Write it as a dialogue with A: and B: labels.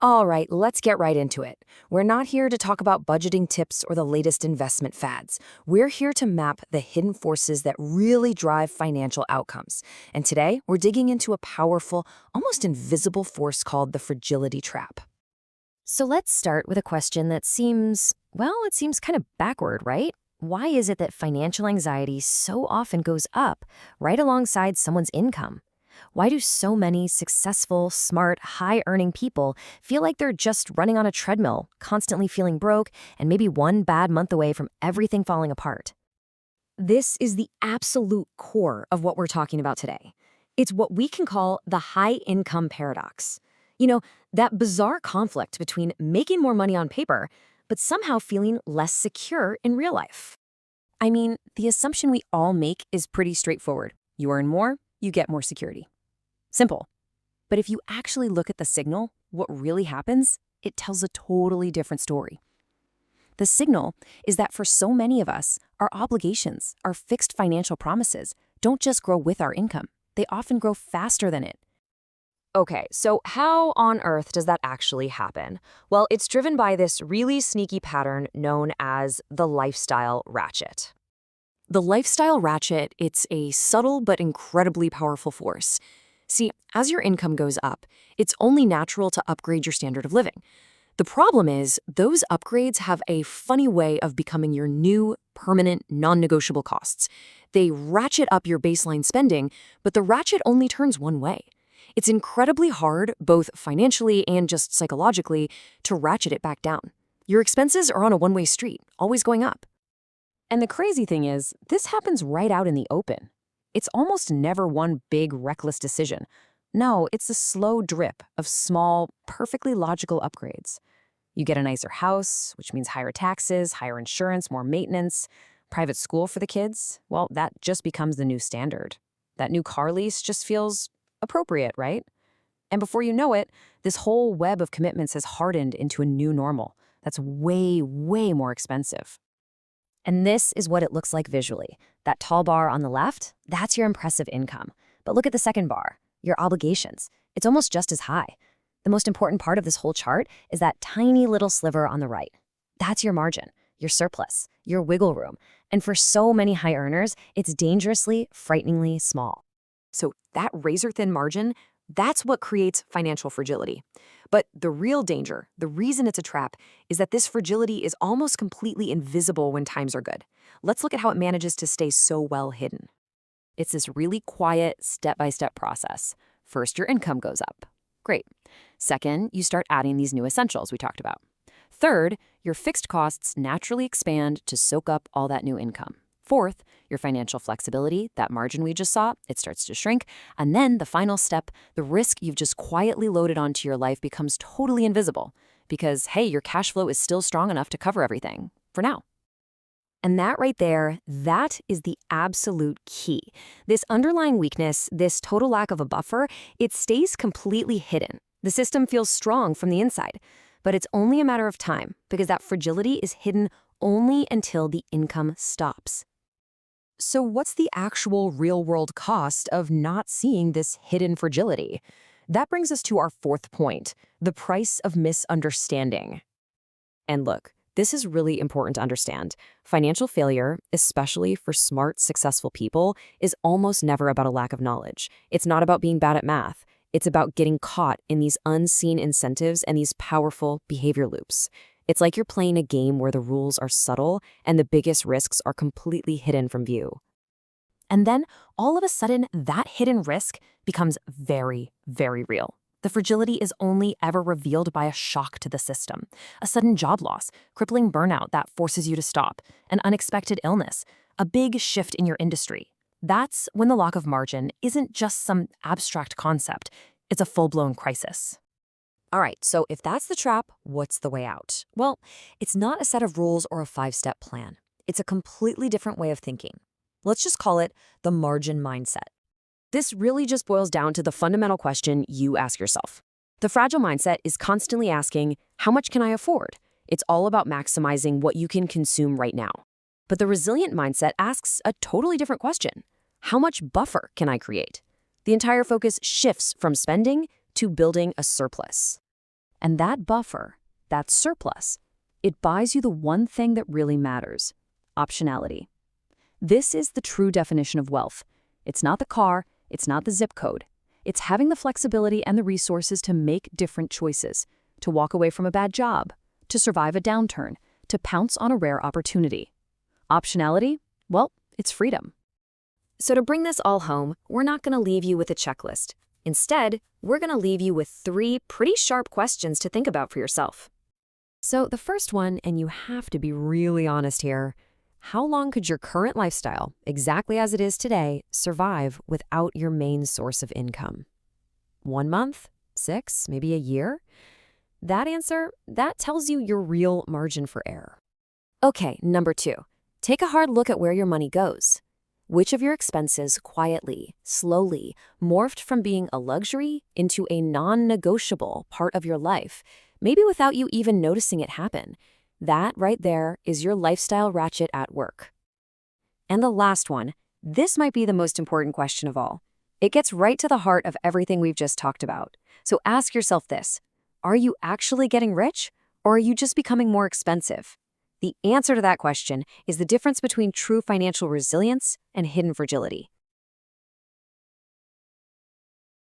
A: All right, let's get right into it. We're not here to talk about budgeting tips or the latest investment fads. We're here to map the hidden forces that really drive financial outcomes. And today, we're digging into a powerful, almost invisible force called the fragility trap. So let's start with a question that it seems kind of backward, right? Why is it that financial anxiety so often goes up right alongside someone's income? Why do so many successful, smart, high-earning people feel like they're just running on a treadmill, constantly feeling broke, and maybe one bad month away from everything falling apart? This is the absolute core of what we're talking about today. It's what we can call the high-income paradox. You know, that bizarre conflict between making more money on paper, but somehow feeling less secure in real life. I mean, the assumption we all make is pretty straightforward. You earn more, you get more security. Simple. But if you actually look at the signal, what really happens, it tells a totally different story. The signal is that for so many of us, our obligations, our fixed financial promises, don't just grow with our income. They often grow faster than it. Okay, so how on earth does that actually happen? Well, it's driven by this really sneaky pattern known as the lifestyle ratchet. The lifestyle ratchet, it's a subtle but incredibly powerful force. See, as your income goes up, it's only natural to upgrade your standard of living. The problem is, those upgrades have a funny way of becoming your new, permanent, non-negotiable costs. They ratchet up your baseline spending, but the ratchet only turns one way. It's incredibly hard, both financially and just psychologically, to ratchet it back down. Your expenses are on a one-way street, always going up. And the crazy thing is, this happens right out in the open. It's almost never one big, reckless decision. No, it's a slow drip of small, perfectly logical upgrades. You get a nicer house, which means higher taxes, higher insurance, more maintenance, private school for the kids. Well, that just becomes the new standard. That new car lease just feels appropriate, right? And before you know it, this whole web of commitments has hardened into a new normal that's way, way more expensive. And this is what it looks like visually. That tall bar on the left, that's your impressive income. But look at the second bar, your obligations. It's almost just as high. The most important part of this whole chart is that tiny little sliver on the right. That's your margin, your surplus, your wiggle room. And for so many high earners, it's dangerously, frighteningly small. So that razor-thin margin, that's what creates financial fragility. But the real danger, the reason it's a trap, is that this fragility is almost completely invisible when times are good. Let's look at how it manages to stay so well hidden. It's this really quiet, step-by-step process. First, your income goes up. Great. Second, you start adding these new essentials we talked about. Third, your fixed costs naturally expand to soak up all that new income. Fourth, your financial flexibility, that margin we just saw, it starts to shrink. And then the final step, the risk you've just quietly loaded onto your life becomes totally invisible because, hey, your cash flow is still strong enough to cover everything, for now. And that right there, that is the absolute key. This underlying weakness, this total lack of a buffer, it stays completely hidden. The system feels strong from the inside, but it's only a matter of time because that fragility is hidden only until the income stops. So what's the actual real-world cost of not seeing this hidden fragility? That brings us to our fourth point, the price of misunderstanding. And look, this is really important to understand. Financial failure, especially for smart, successful people, is almost never about a lack of knowledge. It's not about being bad at math. It's about getting caught in these unseen incentives and these powerful behavior loops. It's like you're playing a game where the rules are subtle and the biggest risks are completely hidden from view. And then, all of a sudden, that hidden risk becomes very, very real. The fragility is only ever revealed by a shock to the system, a sudden job loss, crippling burnout that forces you to stop, an unexpected illness, a big shift in your industry. That's when the lack of margin isn't just some abstract concept, it's a full-blown crisis. All right, so if that's the trap, what's the way out? Well, it's not a set of rules or a 5-step plan. It's a completely different way of thinking. Let's just call it the margin mindset. This really just boils down to the fundamental question you ask yourself. The fragile mindset is constantly asking, how much can I afford? It's all about maximizing what you can consume right now. But the resilient mindset asks a totally different question. How much buffer can I create? The entire focus shifts from spending to building a surplus. And that buffer, that surplus, it buys you the one thing that really matters: optionality. This is the true definition of wealth. It's not the car, it's not the zip code. It's having the flexibility and the resources to make different choices, to walk away from a bad job, to survive a downturn, to pounce on a rare opportunity. Optionality? Well, it's freedom. So to bring this all home, we're not going to leave you with a checklist. Instead, we're going to leave you with 3 pretty sharp questions to think about for yourself. So the first one, and you have to be really honest here, how long could your current lifestyle, exactly as it is today, survive without your main source of income? 1 month? 6? Maybe a year? That answer, that tells you your real margin for error. Okay, number 2. Take a hard look at where your money goes. Which of your expenses quietly, slowly, morphed from being a luxury into a non-negotiable part of your life, maybe without you even noticing it happen? That right there is your lifestyle ratchet at work. And the last one, this might be the most important question of all. It gets right to the heart of everything we've just talked about. So ask yourself this: are you actually getting rich, or are you just becoming more expensive? The answer to that question is the difference between true financial resilience and hidden fragility.